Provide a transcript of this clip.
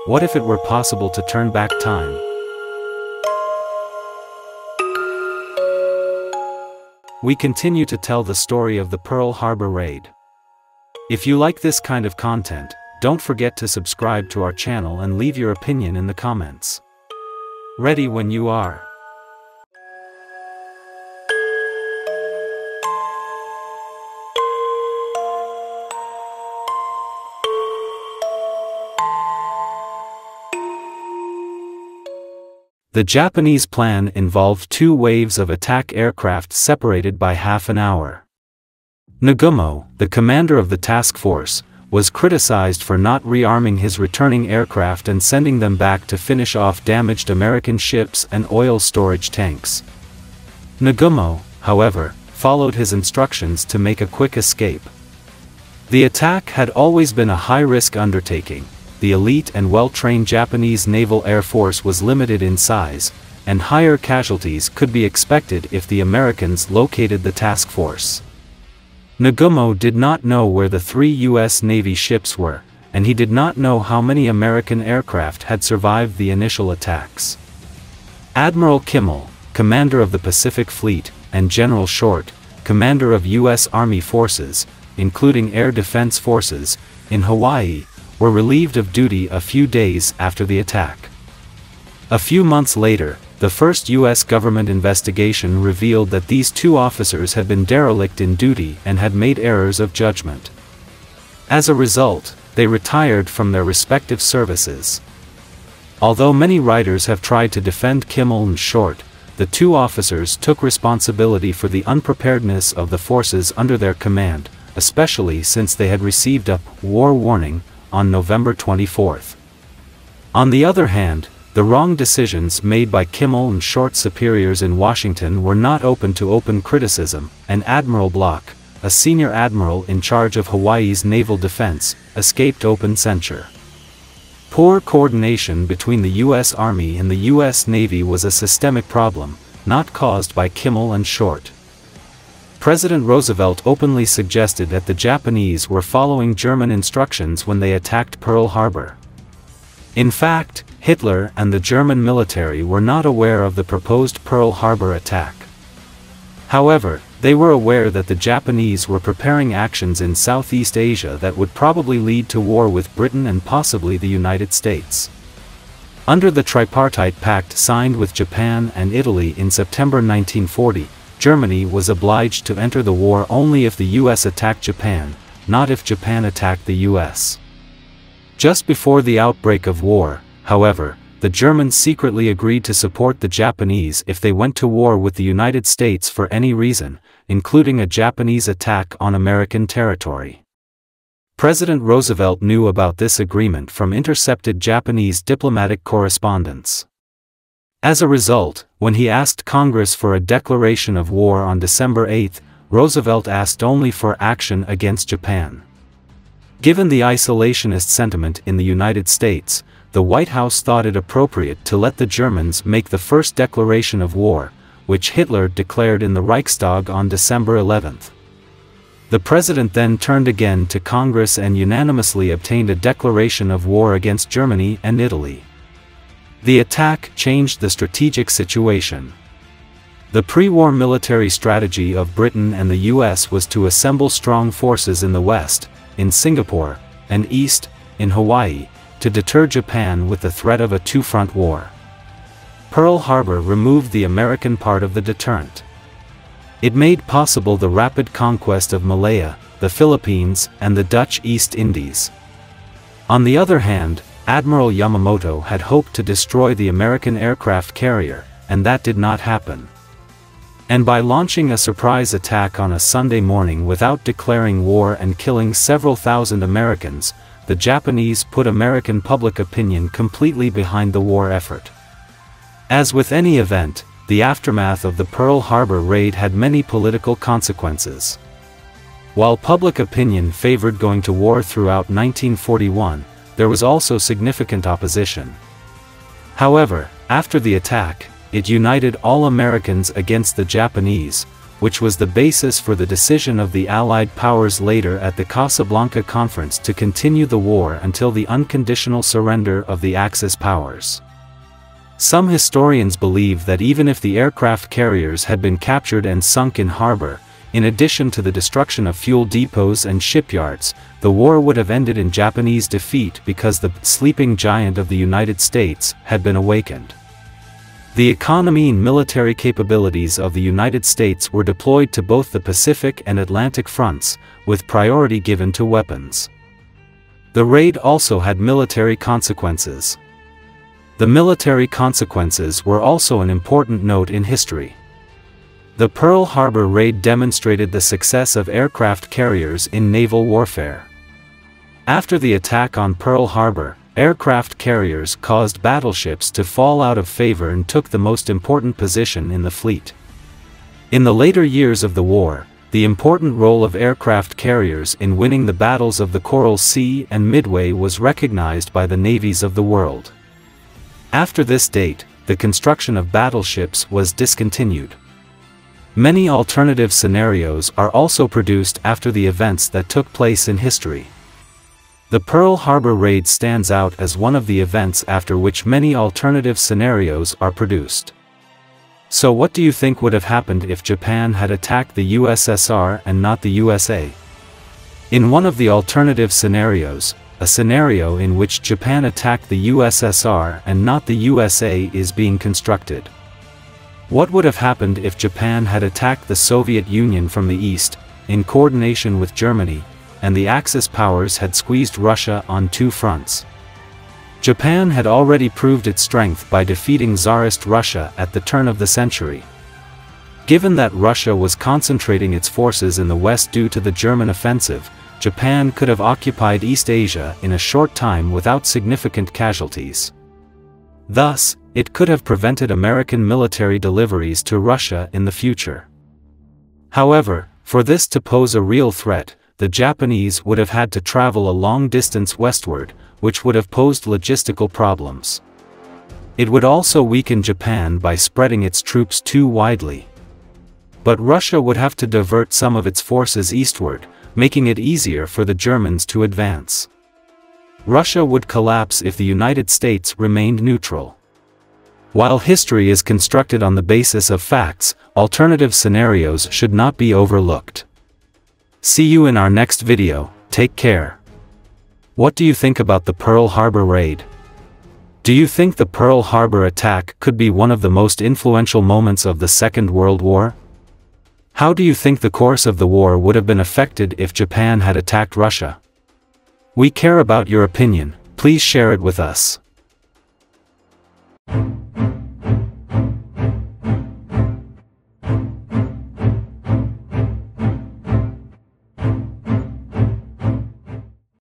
What if it were possible to turn back time? We continue to tell the story of the Pearl Harbor raid. If you like this kind of content, don't forget to subscribe to our channel and leave your opinion in the comments. Ready when you are. The Japanese plan involved 2 waves of attack aircraft separated by half an hour. Nagumo, the commander of the task force, was criticized for not rearming his returning aircraft and sending them back to finish off damaged American ships and oil storage tanks. Nagumo, however, followed his instructions to make a quick escape. The attack had always been a high-risk undertaking. The elite and well-trained Japanese Naval Air Force was limited in size, and higher casualties could be expected if the Americans located the task force. Nagumo did not know where the 3 U.S. Navy ships were, and he did not know how many American aircraft had survived the initial attacks. Admiral Kimmel, commander of the Pacific Fleet, and General Short, commander of U.S. Army forces, including Air Defense Forces, in Hawaii, were relieved of duty a few days after the attack. A few months later, the first U.S. government investigation revealed that these 2 officers had been derelict in duty and had made errors of judgment. As a result, they retired from their respective services. Although many writers have tried to defend Kimmel and Short, the 2 officers took responsibility for the unpreparedness of the forces under their command, especially since they had received a war warning on November 24. On the other hand, the wrong decisions made by Kimmel and Short's superiors in Washington were not open to open criticism, and Admiral Block, a senior admiral in charge of Hawaii's naval defense, escaped open censure. Poor coordination between the U.S. Army and the U.S. Navy was a systemic problem, not caused by Kimmel and Short. President Roosevelt openly suggested that the Japanese were following German instructions when they attacked Pearl Harbor. In fact, Hitler and the German military were not aware of the proposed Pearl Harbor attack. However, they were aware that the Japanese were preparing actions in Southeast Asia that would probably lead to war with Britain and possibly the United States. Under the Tripartite Pact signed with Japan and Italy in September 1940, Germany was obliged to enter the war only if the U.S. attacked Japan, not if Japan attacked the U.S. Just before the outbreak of war, however, the Germans secretly agreed to support the Japanese if they went to war with the United States for any reason, including a Japanese attack on American territory. President Roosevelt knew about this agreement from intercepted Japanese diplomatic correspondence. As a result, when he asked Congress for a declaration of war on December 8, Roosevelt asked only for action against Japan. Given the isolationist sentiment in the United States, the White House thought it appropriate to let the Germans make the first declaration of war, which Hitler declared in the Reichstag on December 11. The president then turned again to Congress and unanimously obtained a declaration of war against Germany and Italy. The attack changed the strategic situation. The pre-war military strategy of Britain and the US was to assemble strong forces in the West, in Singapore, and East, in Hawaii, to deter Japan with the threat of a 2-front war. Pearl Harbor removed the American part of the deterrent. It made possible the rapid conquest of Malaya, the Philippines, and the Dutch East Indies. On the other hand, Admiral Yamamoto had hoped to destroy the American aircraft carrier, and that did not happen. And by launching a surprise attack on a Sunday morning without declaring war and killing several thousand Americans, the Japanese put American public opinion completely behind the war effort. As with any event, the aftermath of the Pearl Harbor raid had many political consequences. While public opinion favored going to war throughout 1941, there was also significant opposition. However, after the attack, it united all Americans against the Japanese, which was the basis for the decision of the Allied powers later at the Casablanca Conference to continue the war until the unconditional surrender of the Axis powers. Some historians believe that even if the aircraft carriers had been captured and sunk in harbor, in addition to the destruction of fuel depots and shipyards, the war would have ended in Japanese defeat because the sleeping giant of the United States had been awakened. The economy and military capabilities of the United States were deployed to both the Pacific and Atlantic fronts, with priority given to weapons. The raid also had military consequences. The military consequences were also an important note in history. The Pearl Harbor raid demonstrated the success of aircraft carriers in naval warfare. After the attack on Pearl Harbor, aircraft carriers caused battleships to fall out of favor and took the most important position in the fleet. In the later years of the war, the important role of aircraft carriers in winning the battles of the Coral Sea and Midway was recognized by the navies of the world. After this date, the construction of battleships was discontinued. Many alternative scenarios are also produced after the events that took place in history. The Pearl Harbor raid stands out as one of the events after which many alternative scenarios are produced. So what do you think would have happened if Japan had attacked the USSR and not the USA? In one of the alternative scenarios, a scenario in which Japan attacked the USSR and not the USA is being constructed. What would have happened if Japan had attacked the Soviet Union from the east, in coordination with Germany, and the Axis powers had squeezed Russia on two fronts? Japan had already proved its strength by defeating Tsarist Russia at the turn of the century. Given that Russia was concentrating its forces in the west due to the German offensive, Japan could have occupied East Asia in a short time without significant casualties. Thus, it could have prevented American military deliveries to Russia in the future. However, for this to pose a real threat, the Japanese would have had to travel a long distance westward, which would have posed logistical problems. It would also weaken Japan by spreading its troops too widely. But Russia would have to divert some of its forces eastward, making it easier for the Germans to advance. Russia would collapse if the United States remained neutral. While history is constructed on the basis of facts, alternative scenarios should not be overlooked. See you in our next video. Take care. What do you think about the Pearl Harbor raid? Do you think the Pearl Harbor attack could be one of the most influential moments of the Second World War? How do you think the course of the war would have been affected if Japan had attacked Russia? We care about your opinion. Please share it with us.